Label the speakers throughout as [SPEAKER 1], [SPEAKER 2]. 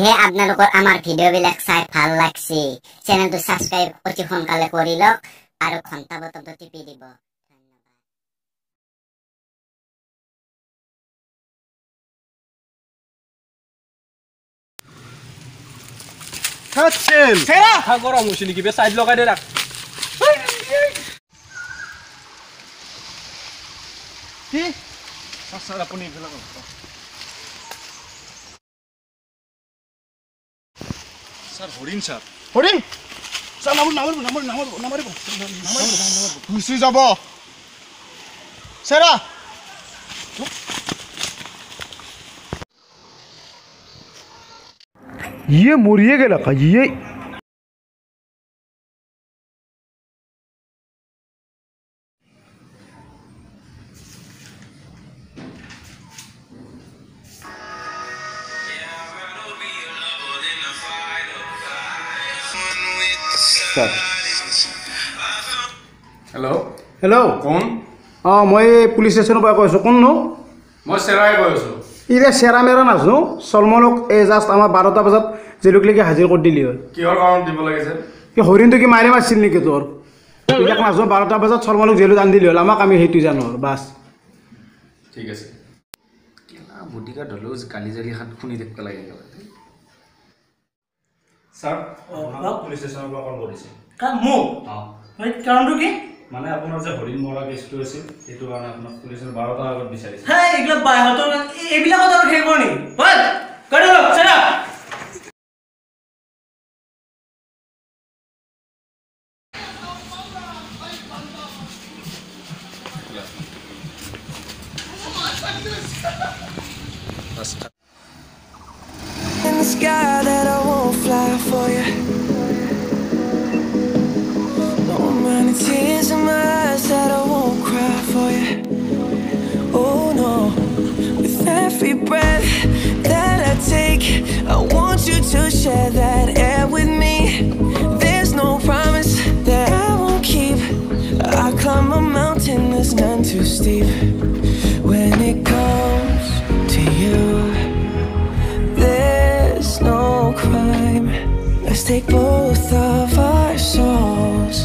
[SPEAKER 1] হে আপোনালোকৰ আমাৰ ভিডিঅ' বিলাক চাই ভাল লাগছি চেনেলটো সাবস্ক্ৰাইব অতি সোনকালে কৰি লওক আৰু ঘণ্টা বটনটো টিপি দিব
[SPEAKER 2] Katzel!
[SPEAKER 3] Sera! Agora musili ki be side logai de rak.
[SPEAKER 2] Ki? Sasara puni bela ko. Sir horin sir. Horin? Sir namar. Musi jabo. Sera!
[SPEAKER 4] ये मुरिए गेला का ये
[SPEAKER 3] Hello.
[SPEAKER 4] Hello
[SPEAKER 3] Kon?
[SPEAKER 4] মই পুলিশ স্টেশনৰ পৰা কৈছো কোন নো
[SPEAKER 3] Moi Serai koisu.
[SPEAKER 4] ইৰে সেৰা মেৰা নাজনো সলমনক এই জাস্ট আমাৰ 12টা বজাত জেলুকলৈকে হাজিৰ কৰি দিলি হয়
[SPEAKER 3] Kihor karon dibo lagise?
[SPEAKER 4] কি হৰিণটো কি মাৰি মাৰছিল নেকি তোৰ ইয়াক নাজনো 12টা বজাত সলমনক জেলত আনি দিলি হ'ল আমাক আমি সেইটো জানো বাস
[SPEAKER 3] ঠিক আছে কেলা বুটিকা ঢলজ কালি জালি হাত খুনি দেখতে লাগে গেল স্যার আপনার পুলিশ স্টেশনৰ পৰা কল কৰিছে
[SPEAKER 5] কা মো মই কাৰণটো কি
[SPEAKER 3] মানে আপোনাৰ যে হৰিণ মৰা কেছটো আছিল সেইটো কাৰণে আপোনাক পুলিচৰ 12টা আগত বিচাৰিছে
[SPEAKER 5] হে এইগলা বাইহতৰ এইবিলাক কথা শেষ কৰনি বল কৰি ল চেৰা
[SPEAKER 6] In the sky that I won't fly for you. No many tears in my eyes that I won't cry for you. Oh no, with every breath that I take, I want you to share that air with me. There's no promise that I won't keep. I climb a mountain that's none too steep. When it comes to you, there's no crime. Let's take both of our souls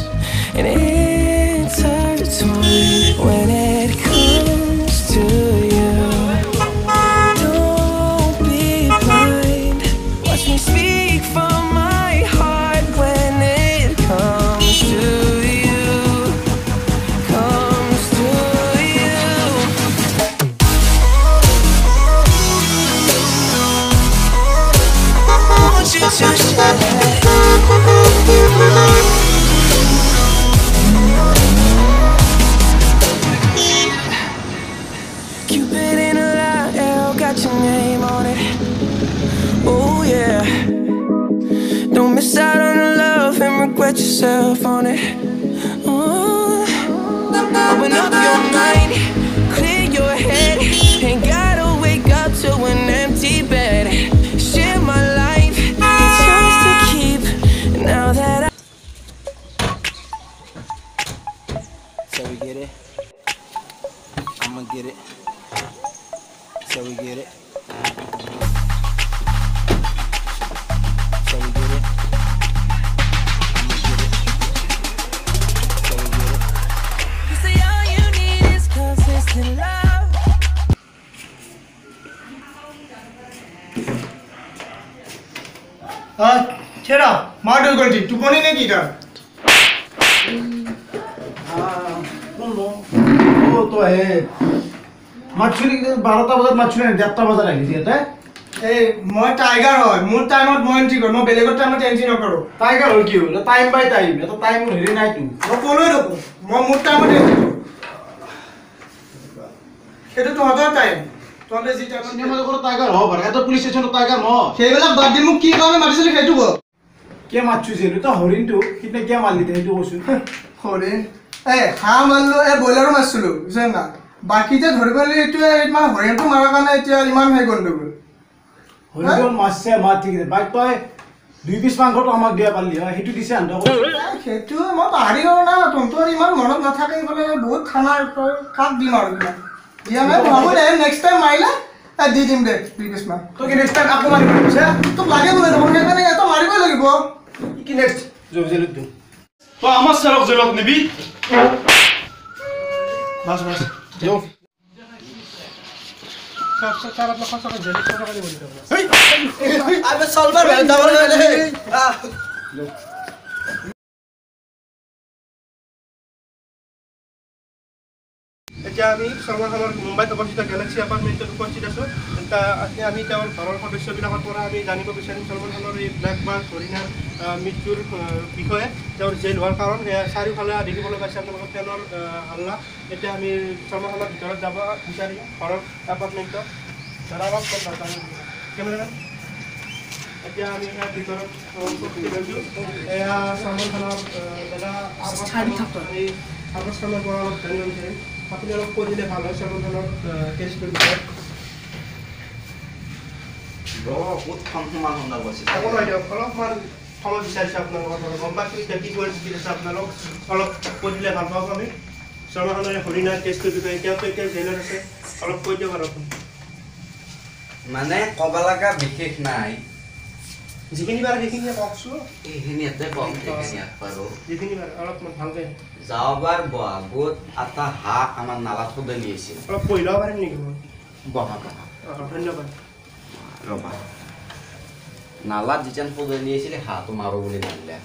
[SPEAKER 6] and intertwine. When it comes to you, don't be blind. Watch me speak from my heart. When it comes to you, comes to you. Want you to share that. Cupid in a light arrow, got your name on it. Oh yeah. Don't miss out on the love and regret yourself on it. Open up your mind, clear your head. Ain't gotta wake up to an empty bed. Share my life, it's yours to keep. Now that
[SPEAKER 7] So we get it. I'ma get it. So we get it. So we get it. I'ma get it. So we get it.
[SPEAKER 6] you say all you need is consistent love.
[SPEAKER 5] চেৰা মাৰ দৈ গলটি টোপনি নে কি তাৰ
[SPEAKER 4] কোন নো ও তো হে মাছুলি 12টা বজাত মাছুলি 1:30টা বজাত আহিছে এটা
[SPEAKER 5] এই মই টাইগাৰ হয় মোৰ টাইমত মই এন্ট্ৰি কৰোঁ মই বেলেগৰ টাইমত এন্ট্ৰি নকৰোঁ
[SPEAKER 4] টাইগাৰ হ'ল কি হ'ল টাইম বাই টাইম এটা টাইম হেৰি নাই তু
[SPEAKER 5] মই ক'লৈ ৰখো মই মোৰ টাইমত এন্ট্ৰি কৰোঁ সেইটো তহঁতৰ টাইম তহঁতে যি টাইমত
[SPEAKER 4] চিনেমা জগতৰ টাইগাৰ হ'ব পাৰে এটা পুলিশ ষ্টেচনৰ টাইগাৰ ন
[SPEAKER 5] সেইবিলাক বাদ দি মোক কি কাৰণে মাৰিছিলি সেইটো ক
[SPEAKER 4] কে মাছুছিল তো হৰিণটো কিতনে কে মাৰলি সেইটো কৈছো
[SPEAKER 5] হৰিণ হাঁহ মাৰিলোঁ ব্ৰইলাৰো মাৰিছিলোঁ বুজিছে না বাকীতে ধৰিব লাগিব এইটোৱে ইমান হৰিণটো মাৰাৰ কাৰণে এতিয়া ইমান সেই গণ্ডগোল
[SPEAKER 4] হৰিণ মাছছে মাৰ ঠিক আছে বাইক তই 2 পিছ মাংসটো আমাক দিয়া পাৰলি হয় সেইটো দিছে আনটো
[SPEAKER 5] সেইটো মই পাহৰি গ'লো না তহঁতৰ ইমান মনত নাথাকে বোলে বহুত খানা কাক দিম আৰু দিয়া নাই ভাবো দে নেক্সট টাইম মাৰিলে দি দিম দে 2 পিছ মান তো কি নেক্সট টাইম আকৌ মাৰিব আছে তো লাগে বোলে দেখোন সেইকাৰণে তো মাৰিবই লাগিব কি নেক্সট জেলত দিম
[SPEAKER 2] তো আমার সারক জেলত নিবি বাস যাও স্যার আপনার কষ্ট করে জেলত টাকা দিয়ে বলতে হবে
[SPEAKER 5] আবে সলভার ভ্যালু ডাবল রে
[SPEAKER 2] এতিয়া আমি চৰকাৰৰ মুম্বাইত অৱস্থিত গেলেক্সি এপাৰ্টমেণ্টত উপস্থিত আছোঁ আমি তেওঁৰ ঘৰৰ সদস্যবিলাকৰ পৰা আমি জানিব বিচাৰিম চলমান খানৰ এই ব্লেক বাৰ্ড হৰিণাৰ মৃত্যুৰ বিষয়ে তেওঁৰ জেইল হোৱাৰ কাৰণ চাৰিওফালে দেখিবলৈ পাইছে আপোনালোকৰ ফেনৰ হাল্লা এতিয়া আমি চলমান খানৰ ভিতৰত যাব বিচাৰিম ঘৰৰ এপাৰ্টমেণ্টত অলপ কেমেৰামেন এতিয়া আমি ইয়াৰ ভিতৰত লৈছোঁ এয়া চলমান খানৰ দাদা এই আৱাজ খানৰ পৰা অলপ জানিব বিচাৰিম আপুনি অলপ কৈ দিলে ভাল হয় চলমান খানৰ কেছটোৰ বিষয়ে অলপমান সময় বিচাৰিছোঁ আপোনালোকৰ পৰা গম পাইছোঁ এতিয়া কি পৰিস্থিতি আছে আপোনালোক অলপ কৈ দিলে ভাল পাব আমি চলমান খানৰ হৰিণাৰ কেছটোৰ বিষয়ে এতিয়াতো এতিয়া জেলত আছে অলপ কৈ দিয়ক আৰু আপুনি
[SPEAKER 8] মানে ক'ব লগা বিশেষ নাই
[SPEAKER 2] যিখিনি পাৰে সেইখিনি কওকচোন
[SPEAKER 8] এইখিনি ইয়াতে কম পাৰোঁ
[SPEAKER 2] যিখিনি পাৰে অলপমান ভালকৈ
[SPEAKER 8] যাওঁবাৰ বহাগত এটা হাঁহ আমাৰ নালাত সদলি আছিল
[SPEAKER 2] অলপ কৈ ল'ব পাৰিম নেকি মই
[SPEAKER 8] বহা
[SPEAKER 2] ধন্যবাদ
[SPEAKER 8] ৰ'বা নালাত যেতিয়া সদলি আছিলে হাঁহটো মাৰোঁ বুলি জানিলে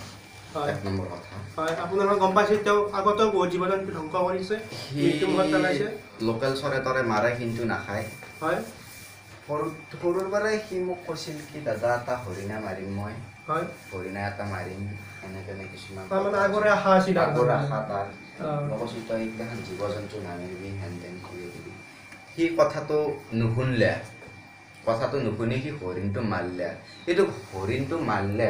[SPEAKER 2] হয়
[SPEAKER 8] 1 নম্বৰ কথা
[SPEAKER 2] হয় আপোনালোকে গম পাইছে তেওঁ আগতেও বহুত জীৱ জন্তু ধ্বংস কৰিছে মৃত্যুমুখত পেলাইছে
[SPEAKER 8] লোকেল চৰে তৰে মাৰে কিন্তু নাখায়
[SPEAKER 2] হয়
[SPEAKER 8] সৰুৰ পৰাই সি মোক কৈছিল কি দাদা এটা হৰিণা মাৰিম মই
[SPEAKER 2] হয়
[SPEAKER 8] হৰিণা এটা মাৰিম এনেকৈ কিছুমান
[SPEAKER 2] তাৰমানে আগৰে আশা আছিল
[SPEAKER 8] আগৰ আশা তাৰ কৈছোঁ তই এইগিলাখান জীৱ জন্তু নামিবি হেন তেন কৰি দিবি সি কথাটো নুশুনিলে সি হৰিণটো মাৰিলে কিন্তু হৰিণটো মাৰিলে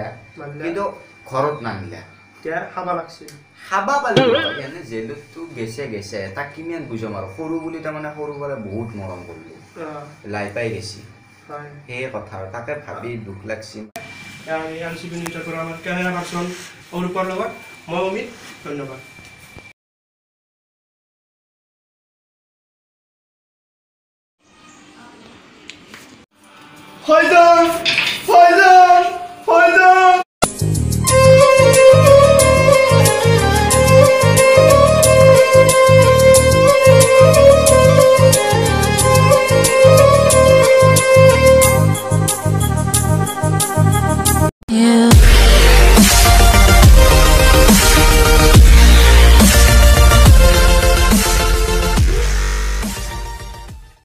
[SPEAKER 8] কিন্তু ঘৰত নামিলে
[SPEAKER 2] খাব লাগছিল
[SPEAKER 8] খাবা পাৰিব এনে জেলতটো গেছে তাক কিমান বুজাম আৰু সৰু বুলি তাৰমানে সৰু পৰা বহুত মৰম কৰিলোঁ লাই পাই গেছি সেয়ে কথা আৰু তাকে ভাবি দুখ লাগছিল
[SPEAKER 2] LCB নিউজৰ পৰা আমাৰ কেমেৰা পাৰ্চন অৰূপৰ লগত মই অমিত ধন্যবাদ হয়